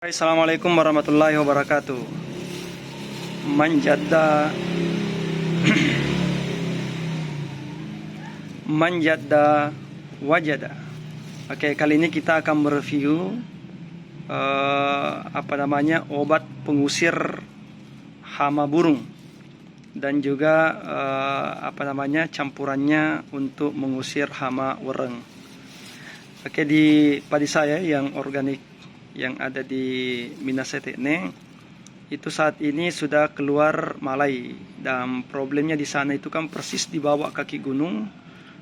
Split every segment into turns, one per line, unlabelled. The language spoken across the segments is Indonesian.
Assalamualaikum warahmatullahi wabarakatuh. Manjadda manjadda wajada. Oke, kali ini kita akan mereview obat pengusir hama burung dan juga campurannya untuk mengusir hama wereng. Oke, di padi saya yang organik yang ada di Minas Etekne itu saat ini sudah keluar malai, dan problemnya di sana itu kan persis di bawah kaki gunung.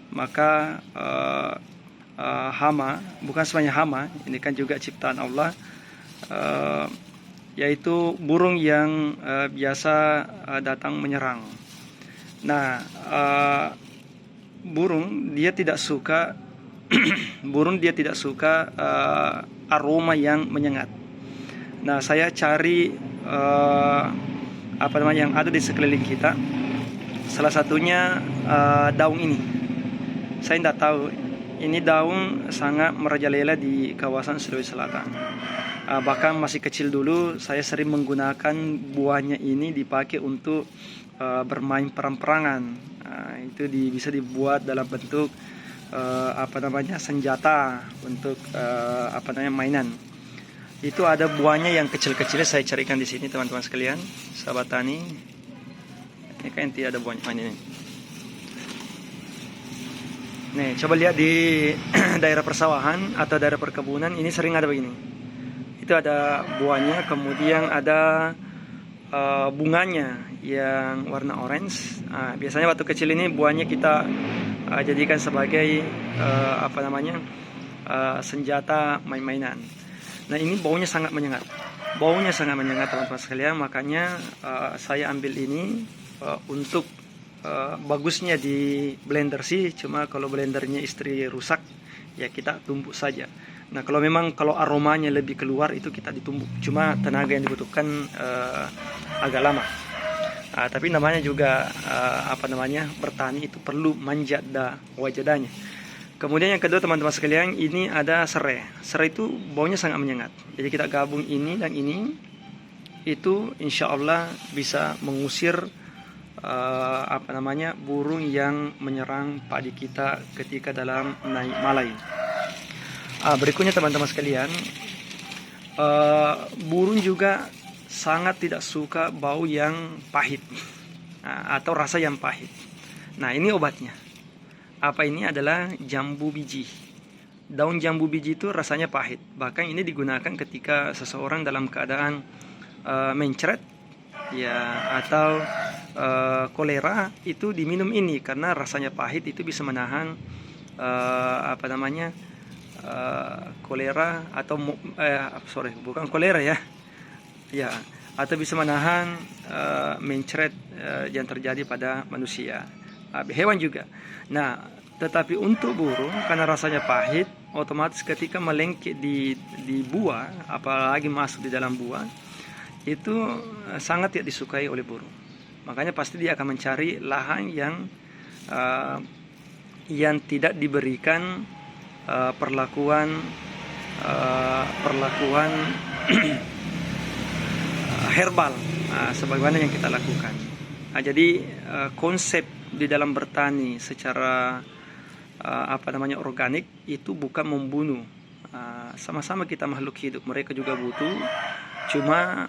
Maka hama, bukan semuanya hama, ini kan juga ciptaan Allah, yaitu burung yang biasa datang menyerang. Nah, burung dia tidak suka aroma yang menyengat. Nah, saya cari yang ada di sekeliling kita. Salah satunya daun ini. Saya tidak tahu, ini daun sangat merajalela di kawasan Sulawesi Selatan. Bahkan masih kecil dulu saya sering menggunakan buahnya ini dipakai untuk bermain perang-perangan. Itu bisa dibuat dalam bentuk senjata untuk mainan. Itu ada buahnya yang kecil-kecilnya, saya carikan di sini teman-teman sekalian, sahabat tani. Ini kan tidak ada buahnya ini. Nih, coba lihat di daerah persawahan atau daerah perkebunan, ini sering ada begini. Itu ada buahnya, kemudian ada bunganya yang warna orange. Biasanya waktu kecil ini buahnya kita jadikan sebagai senjata main-mainan. Nah, ini baunya sangat menyengat. Teman-teman sekalian. Makanya saya ambil ini untuk bagusnya di blender sih. Cuma kalau blendernya istri rusak, ya kita tumbuk saja. Nah, kalau aromanya lebih keluar, itu kita ditumbuk. Cuma tenaga yang dibutuhkan agak lama. Tapi namanya juga bertani itu perlu manjadda wajadanya. Kemudian yang kedua teman-teman sekalian, ini ada serai. Serai itu baunya sangat menyengat. Jadi kita gabung ini dan ini, itu insya Allah bisa mengusir burung yang menyerang padi kita ketika dalam naik malai. Berikutnya teman-teman sekalian, burung juga sangat tidak suka bau yang pahit atau rasa yang pahit. Nah, ini obatnya. Ini adalah jambu biji. Daun jambu biji itu rasanya pahit. Bahkan ini digunakan ketika seseorang dalam keadaan mencret, ya, atau kolera, itu diminum ini karena rasanya pahit, itu bisa menahan kolera atau bukan kolera ya, atau bisa menahan mencret yang terjadi pada manusia, hewan juga. Nah, tetapi untuk burung, karena rasanya pahit, otomatis ketika melengket di buah, apalagi masuk di dalam buah, itu sangat tidak disukai oleh burung. Makanya pasti dia akan mencari lahan yang tidak diberikan perlakuan herbal, sebagaimana yang kita lakukan. Jadi konsep di dalam bertani secara organik itu bukan membunuh. Sama-sama kita makhluk hidup, mereka juga butuh. Cuma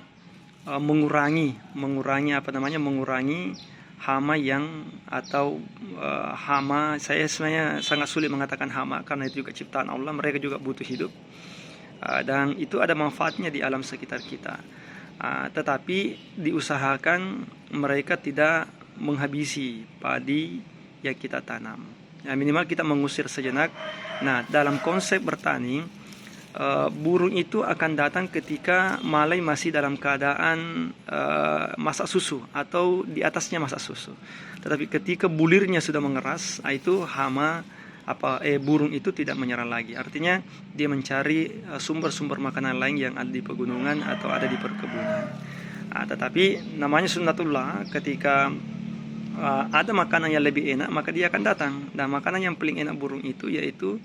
mengurangi hama hama. Saya sebenarnya sangat sulit mengatakan hama karena itu juga ciptaan Allah. Mereka juga butuh hidup, dan itu ada manfaatnya di alam sekitar kita. Tetapi diusahakan mereka tidak menghabisi padi yang kita tanam. Minimal kita mengusir sejenak. Nah, dalam konsep bertani, burung itu akan datang ketika malai masih dalam keadaan masak susu atau di atasnya masak susu. Tetapi ketika bulirnya sudah mengeras, itu burung itu tidak menyerang lagi. Artinya dia mencari sumber-sumber makanan lain yang ada di pegunungan atau ada di perkebunan. Tetapi namanya sunnatullah, ketika ada makanan yang lebih enak, maka dia akan datang. Dan makanan yang paling enak burung itu yaitu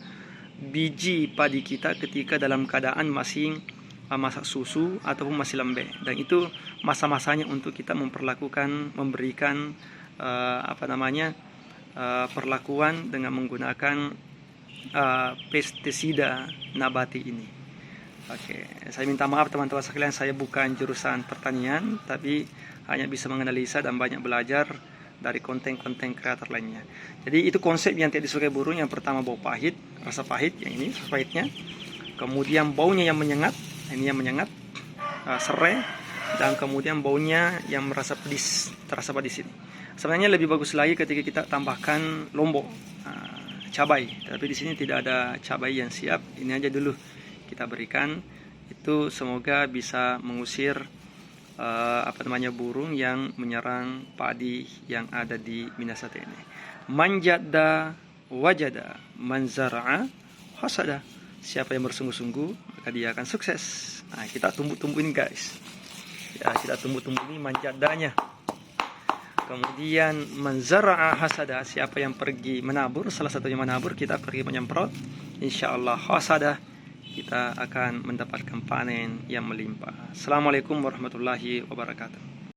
biji padi kita ketika dalam keadaan masih masak susu ataupun masih lembek, dan itu masa-masanya untuk kita memberikan perlakuan dengan menggunakan pestisida nabati ini. Oke, saya minta maaf teman-teman sekalian, saya bukan jurusan pertanian, tapi hanya bisa menganalisa dan banyak belajar dari konten-konten kreator lainnya. Jadi itu konsep yang tidak disukai burung. Yang pertama bau pahit, rasa pahit, yang ini rasa pahitnya. Kemudian baunya yang menyengat, ini yang menyengat, serai, dan kemudian baunya yang terasa pedis ini. Sebenarnya lebih bagus lagi ketika kita tambahkan lombok, cabai, tapi di sini tidak ada cabai yang siap. Ini aja dulu kita berikan. Itu semoga bisa mengusir burung yang menyerang padi yang ada di Minasate ini. Manjada wajada, manzara'a hasada. Siapa yang bersungguh-sungguh maka dia akan sukses. Nah, kita tumbuh-tumbuh ini guys. Ya, kita tumbuh-tumbuh ini manjadanya. Kemudian manzara'a hasada, siapa yang pergi menabur, salah satunya menabur, kita pergi menyemprot, insyaallah hasada, kita akan mendapatkan panen yang melimpah. Assalamualaikum warahmatullahi wabarakatuh.